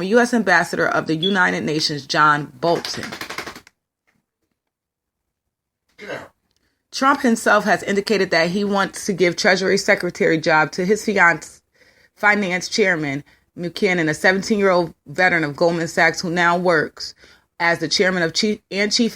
U.S. Ambassador of the United Nations, John Bolton. Yeah. Trump himself has indicated that he wants to give Treasury Secretary job to his finance chairman, Buchanan, a 17-year-old veteran of Goldman Sachs who now works as the chairman of chief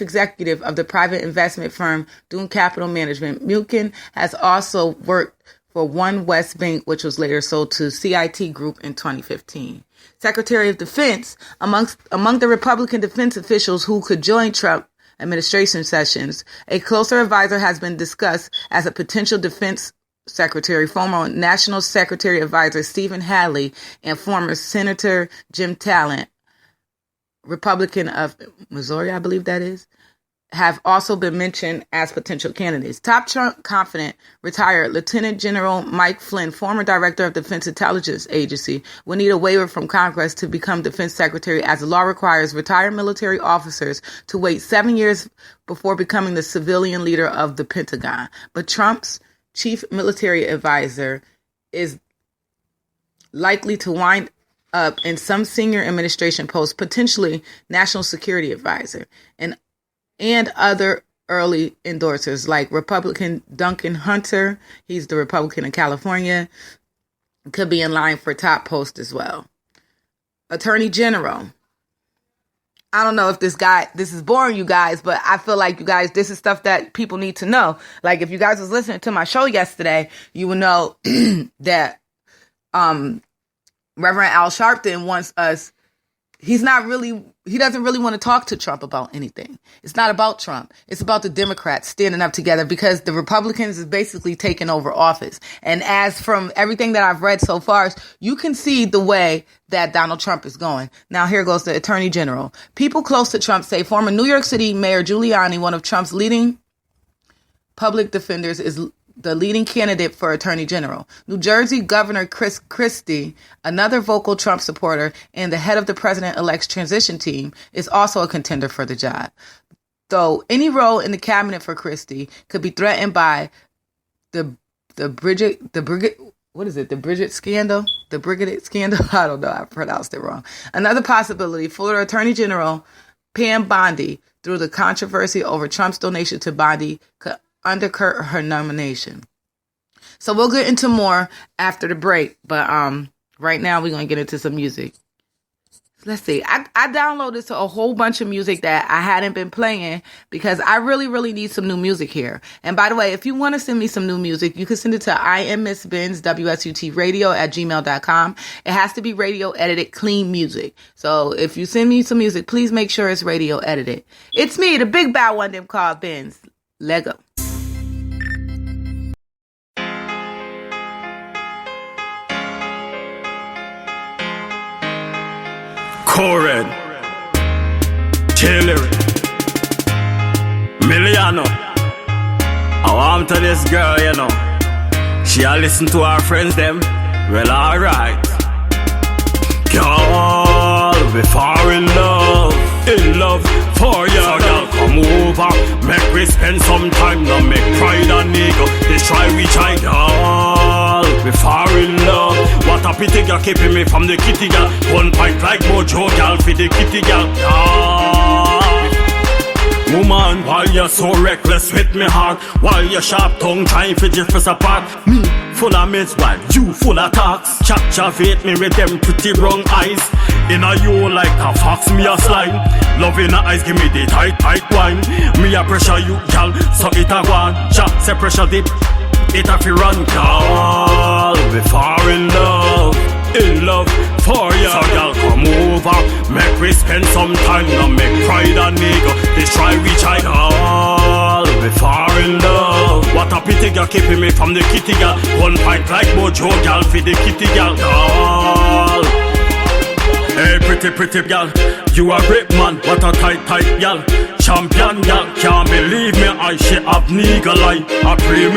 executive of the private investment firm Dune Capital Management. Buchanan has also worked for One West Bank, which was later sold to CIT Group in 2015. Secretary of Defense, among the Republican defense officials who could join Trump administration sessions, a closer advisor has been discussed as a potential defense secretary, former National Secretary Advisor Stephen Hadley, and former Senator Jim Talent, Republican of Missouri, I believe that is, have also been mentioned as potential candidates. Top Trump confidant, retired Lieutenant General Mike Flynn, former director of Defense Intelligence Agency, will need a waiver from Congress to become defense secretary, as the law requires retired military officers to wait 7 years before becoming the civilian leader of the Pentagon. But Trump's chief military advisor is likely to wind up in some senior administration post, potentially national security advisor, and other early endorsers like Republican Duncan Hunter, he's the Republican in California, could be in line for top post as well. Attorney General. I don't know if this is boring, you guys, but I feel like, you guys, this is stuff that people need to know. Like, if you guys was listening to my show yesterday, you would know that Reverend Al Sharpton wants us. He doesn't really want to talk to Trump about anything. It's not about Trump. It's about the Democrats standing up together, because the Republicans is basically taking over office. And as from everything that I've read so far, you can see the way that Donald Trump is going. Now, here goes the Attorney General. People close to Trump say former New York City Mayor Giuliani, one of Trump's leading public defenders, is the leading candidate for Attorney General. New Jersey Governor Chris Christie, another vocal Trump supporter and the head of the president-elect's transition team, is also a contender for the job. Though any role in the cabinet for Christie could be threatened by the Bridget scandal? The Brigade scandal? I don't know. I pronounced it wrong. Another possibility, Florida Attorney General Pam Bondi, through the controversy over Trump's donation to Bondi, could undercut her nomination. So we'll get into more after the break, but right now we're going to get into some music. Let's see. I downloaded a whole bunch of music that I hadn't been playing, because I really need some new music here. And by the way, if you want to send me some new music, you can send it to IAMMISSBENZ WSUTRADIO @gmail.com. It has to be radio edited, clean music. So if you send me some music, please make sure it's radio edited. It's me, the big bad one, them called Benz. Lego. Cored, Taylor, Miliano. I want to this girl, you know. She a listen to her friends, them. Well, alright. Girl, we fall in love for you. So girl, come over, make we spend some time. Now make pride and ego, this try we try. Girl, we fall in love. What a pity girl keeping me from the kitty girl. One pint like Mojo girl for the kitty girl. Woman, why you so reckless with me heart? While your sharp tongue trying to just press apart. Me full of meds while you full of talks. Chat me with them pretty brown eyes. In a you like a fox, me a slime. Love in her eyes, give me the tight wine. Me a pressure you, gal, so it a one. Chat say pressure dip, it a fi run. Girl, we fall in love for you. So girl, come over, make we spend some time. Now make pride and ego, this try we try. Girl, we fall in love. What a pity girl keeping me from the kitty girl. One pint like Mojo girl for the kitty girl. Girl, hey pretty girl, you a great man. What a tight girl. Champion girl, can't believe me, I shit up nigga line. I pray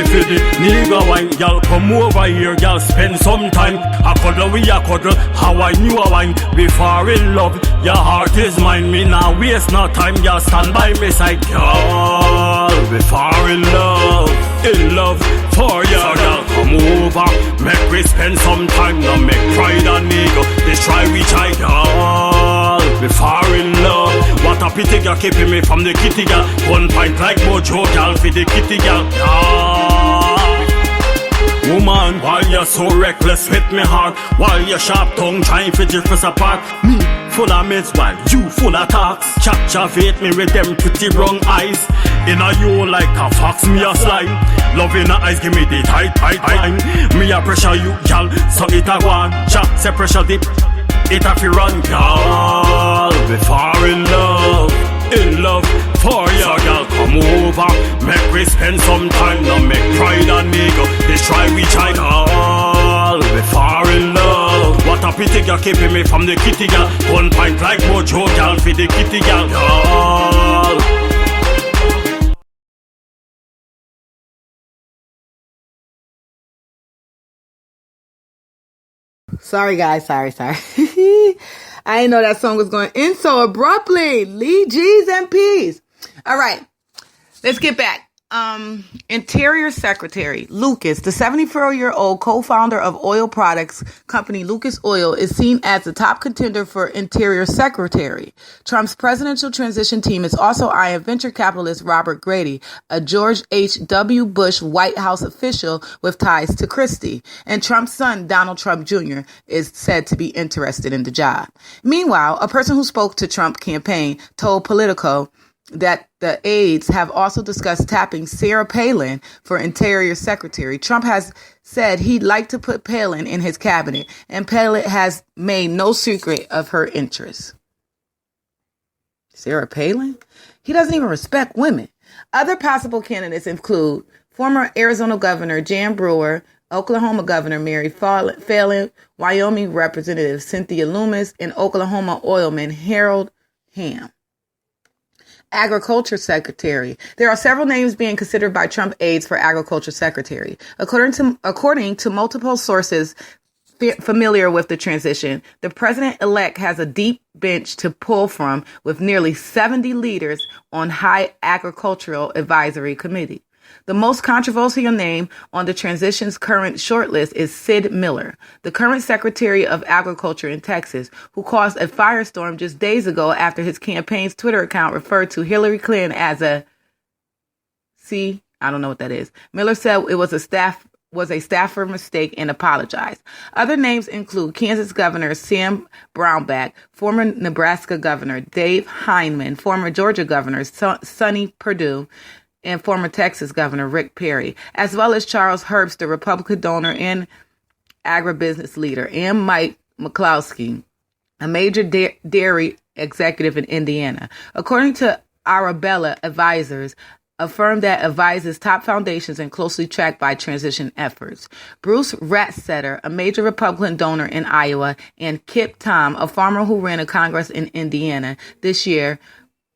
for the nigga wine. Girl, come over here, girl, spend some time. I cuddle, we a cuddle, how I knew a wine. We fall in love, your heart is mine. Me now waste no time, girl, stand by me side. Girl, we fall in love for ya. So girl, come over, make we spend some time. Now make pride and ego destroy we try, girl. We fall in love. What a pity girl keeping me from the kitty girl. One pint like Mojo girl for the kitty girl. Woman, why you so reckless with me heart? Why you sharp tongue trying to drift us apart? Me full of meds while you full of talks. Captivate me with them pretty wrong eyes. Inna you like a fox, me a slime. Love in the eyes, give me the tight time. Me a pressure you, gal, so it a one. Chop, say pressure dip, it a fi run, gal. We fall in love for ya. So gal, come over, make we spend some time. Now make pride and ego destroy we try, gal. We fall in love. What a pity girl keeping me from the kitty gal. One pint like Mojo gal for the kitty gal, gal. Sorry, guys. Sorry. I didn't know that song was going in so abruptly. Lee G's and P's. All right. Let's get back. Interior Secretary Lucas, the 74-year-old co-founder of oil products company Lucas Oil, is seen as the top contender for Interior Secretary. Trump's presidential transition team is also eyeing venture capitalist Robert Grady, a George H.W. Bush White House official with ties to Christie, and Trump's son, Donald Trump Jr., is said to be interested in the job. Meanwhile, a person who spoke to Trump campaign told Politico that the aides have also discussed tapping Sarah Palin for Interior Secretary. Trump has said he'd like to put Palin in his cabinet, and Palin has made no secret of her interests. Sarah Palin? He doesn't even respect women. Other possible candidates include former Arizona Governor Jan Brewer, Oklahoma Governor Mary Fallin, Wyoming Representative Cynthia Lummis, and Oklahoma oilman Harold Hamm. Agriculture Secretary. There are several names being considered by Trump aides for Agriculture Secretary. According to multiple sources familiar with the transition, the president-elect has a deep bench to pull from with nearly 70 leaders on high agricultural advisory committee. The most controversial name on the transition's current shortlist is Sid Miller, the current Secretary of Agriculture in Texas, who caused a firestorm just days ago after his campaign's Twitter account referred to Hillary Clinton as a I don't know what that is. Miller said it was a staffer mistake and apologized. Other names include Kansas Governor Sam Brownback, former Nebraska Governor Dave Heinemann, former Georgia Governor Sonny Perdue, and former Texas Governor Rick Perry, as well as Charles Herbst, the Republican donor and agribusiness leader, and Mike McCloskey, a major dairy executive in Indiana. According to Arabella Advisors, a firm that advises top foundations and closely tracked by transition efforts, Bruce Ratchettet, a major Republican donor in Iowa, and Kip Tom, a farmer who ran a Congress in Indiana this year,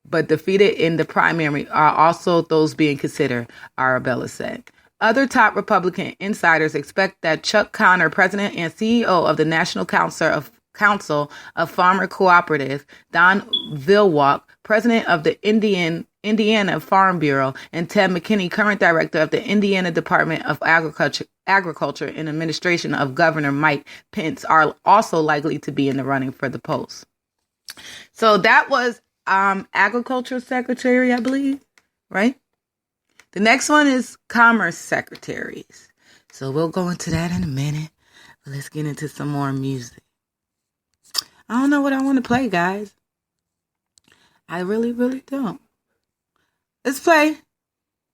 but defeated in the primary, are also those being considered, Arabella said. Other top Republican insiders expect that Chuck Connor, president and CEO of the National Council of Farmer Cooperative, Don Vilwalk, president of the Indiana Farm Bureau, and Ted McKinney, current director of the Indiana Department of Agriculture and Administration of Governor Mike Pence, are also likely to be in the running for the post. So that was Agriculture Secretary, I believe, right? The next one is Commerce Secretaries. So we'll go into that in a minute. But let's get into some more music. I don't know what I want to play, guys. I really, really don't. Let's play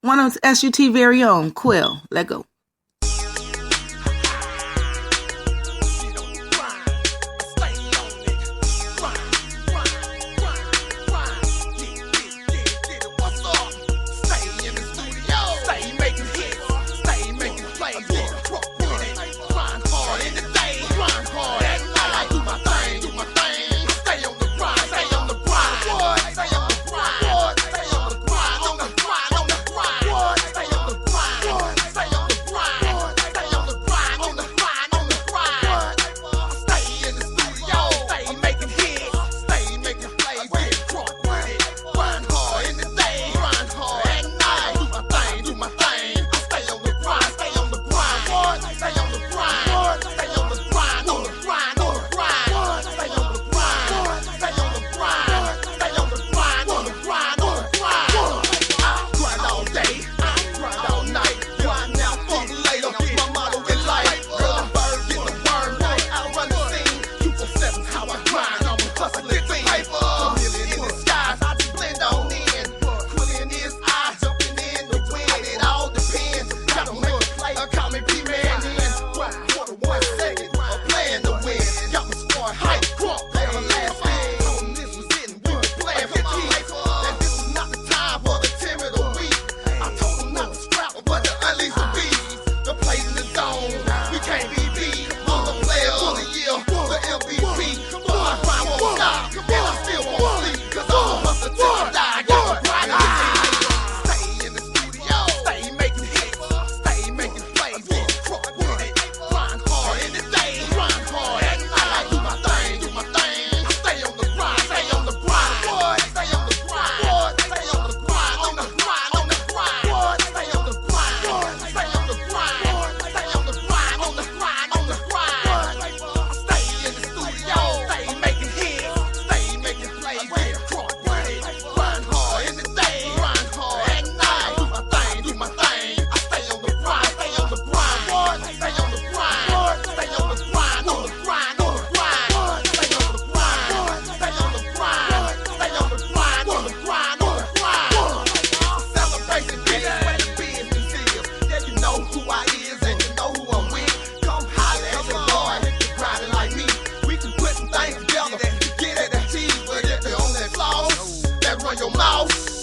one of SUT very own, Quill. Let go.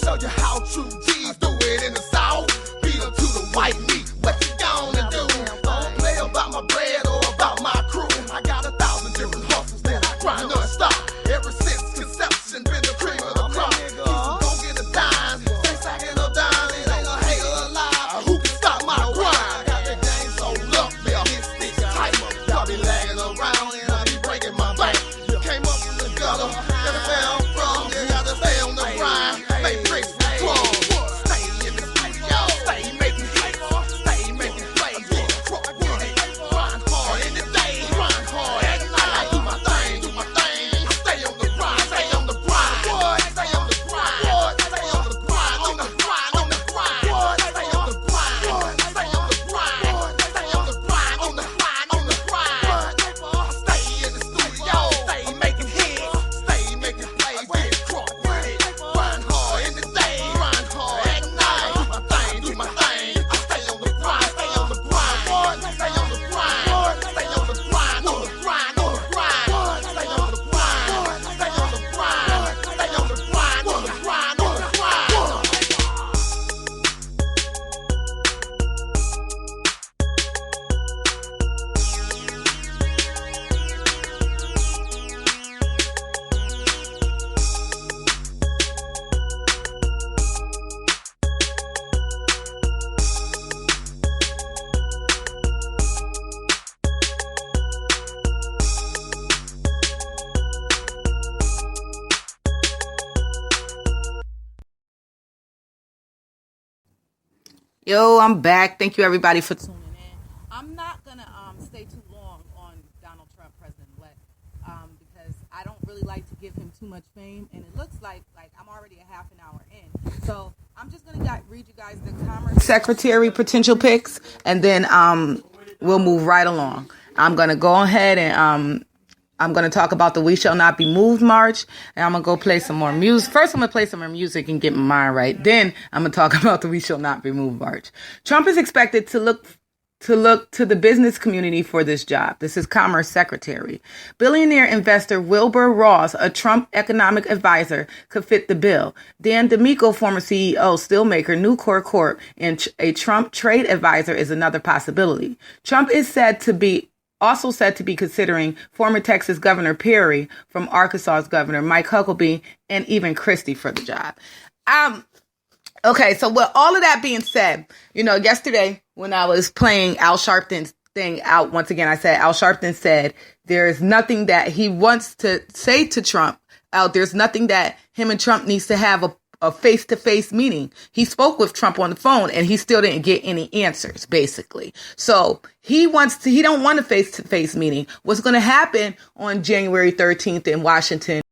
Show you how true G's do it in the South. Beat up to the white meat. What you gonna do? Don't play about my bread or about my crew. I got 1,000 different hustles that I grind non-stop. Ever since conception, been the cream of the crop. Don't get a dime, stay stacking up dimes. Ain't a hater alive who can stop my grind. Got the game so up, yeah, this stick tight. Y'all be lagging around and I be breaking my bank. Came up from the gutter, everywhere I'm from, you gotta stay on the grind. Make bricks and crumbs. Stay in the studio, stay making hits, stay making plays. Grind hard in the day, grind hard at night. I do my thing, do my thing. I stay on the grind, stay on the grind. Stay on the grind, stay on the grind, on the grind, on the grind. Stay on the grind, stay on the grind, stay on the grind, on the grind, on the grind. Stay in the studio, stay making hits, stay making plays. Get crunk with it. Grind hard in the day, grind hard at night. Do my thing, do my thing. I stay on the grind, stay on the grind. Stay on the grind, stay on the grind, on the grind, on the grind. Stay on the grind, stay on the grind, stay on the grind, on the grind, on the grind. Yo, I'm back. Thank you everybody for tuning in. I'm not gonna stay too long on Donald Trump, President-elect, because I don't really like to give him too much fame, and it looks like I'm already a half an hour in. So I'm just gonna read you guys the Commerce Secretary potential picks, and then we'll move right along. I'm gonna go ahead and I'm going to talk about the We Shall Not Be Moved March, and I'm going to go play some more music. First, I'm going to play some more music and get my mind right. Then, I'm going to talk about the We Shall Not Be Moved March. Trump is expected to look to the business community for this job. This is Commerce Secretary. Billionaire investor Wilbur Ross, a Trump economic advisor, could fit the bill. Dan DiMicco, former CEO, steelmaker, Nucor Corp, and a Trump trade advisor is another possibility. Trump is also said to be considering former Texas Governor Perry, from Arkansas's Governor Mike Huckabee, and even Christie for the job. Okay, so with all of that being said, yesterday when I was playing Al Sharpton's thing out, once again, I said Al Sharpton said there's nothing that he wants to say to Trump. There's nothing that him and Trump needs to have a face-to-face meeting. He spoke with Trump on the phone and he still didn't get any answers, basically. So he don't want a face-to-face meeting. What's going to happen on January 13th in Washington